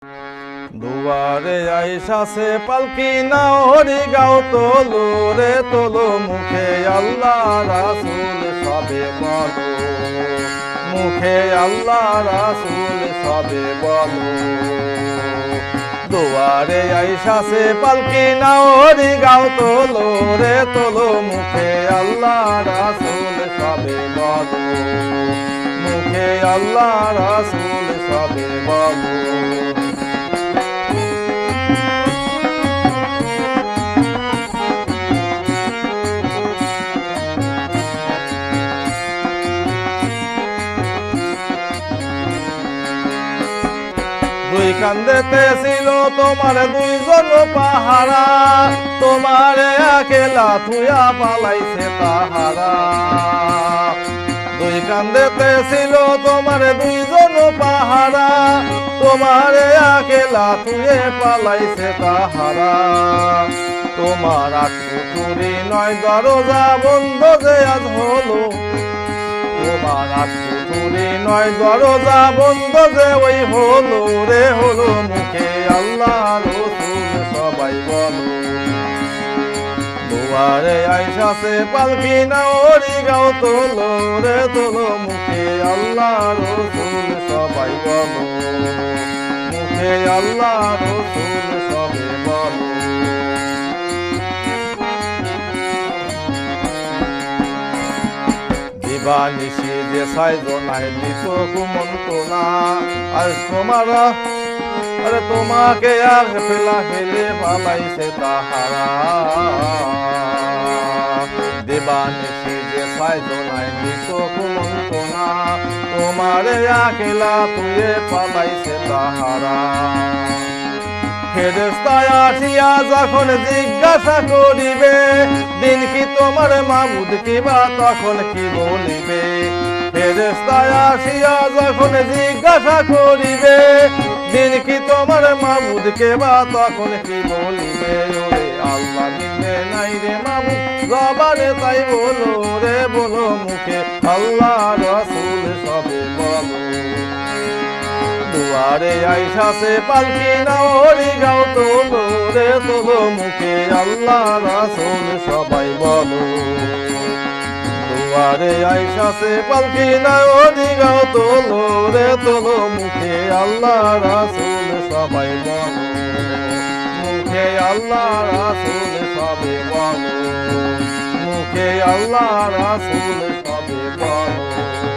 দুয়ারে আইসাছে পালকি না হরি গাও তোলো রে তোলো মুখে আল্লাহ রাসূল সবে বলো মুখে আল্লাহ রাসূল সবে বলো দুয়ারে আইসাছে পালকি না হরি গাও তোলো রে তোলো মুখে আল্লাহ রাসূল সবে বলো মুখে আল্লাহ রাসূল সবে বলো দুই কান্দেতে ছিল তোমার দুইজন পাহারা তোমার একেলা থুয়া পালাইছে তাহারা দুই কান্দেতে ছিল তোমার দুইজন পাহারা তোমার একেলা থুয়ে পালাইছে তাহারা তোমার আটপুতুরি নয় দরজা বন্ধ যে আজ হলো তোমার আটপুতুরি নয় দরজা বন্ধ যে ওই হলো রে হলো মুখে আল্লাহ রাসূল সবাই বলো দুয়ারে আইসাছে পালকি না হরি গাও তোলো রে তোলো মুখে আল্লাহ রাসূল সবাই বলো মুখে আল্লাহ রাসূল সবে বলো নিশি যে সাইজনাই দিত কুমন্তনা আজ তোমারা আরে তোমাকে আর ফেলা ফেলে পালাইছে তাহারা দেবানিশি যে সাইজনাই দিত কুমন্তনা তোমারে আকেলা তুয়ে পালাইছে তাহারা ফেরেশতায় আসিয়া যখন জিজ্ঞাসা করিবে দিন কি তোমার মাবুদ কিবা তখন কি বলিবে ফেরেশতায় আসিয়া যখন জিজ্ঞাসা করিবে দিন কি তোমার মাবুদ কিবা তখন কি বলিবে ওরে আল্লাহ নিবে নাই রে মাবুদ জবানে তাই বলো রে বলো মুখে আল্লাহ রাসূল সবে বলো দুয়ারে আইসাছে পালকি না হরি গাও তোলো রে তোলো মুখে আল্লাহ রাসূল সবাই বলো দুয়ারে আইসাছে পালকি না হরি গাও তোলো রে তোলো মুখে আল্লাহ রাসূল সবাই বলো মুখে আল্লাহ রাসূল সবে বলো মুখে আল্লাহ রাসূল সবে বলো।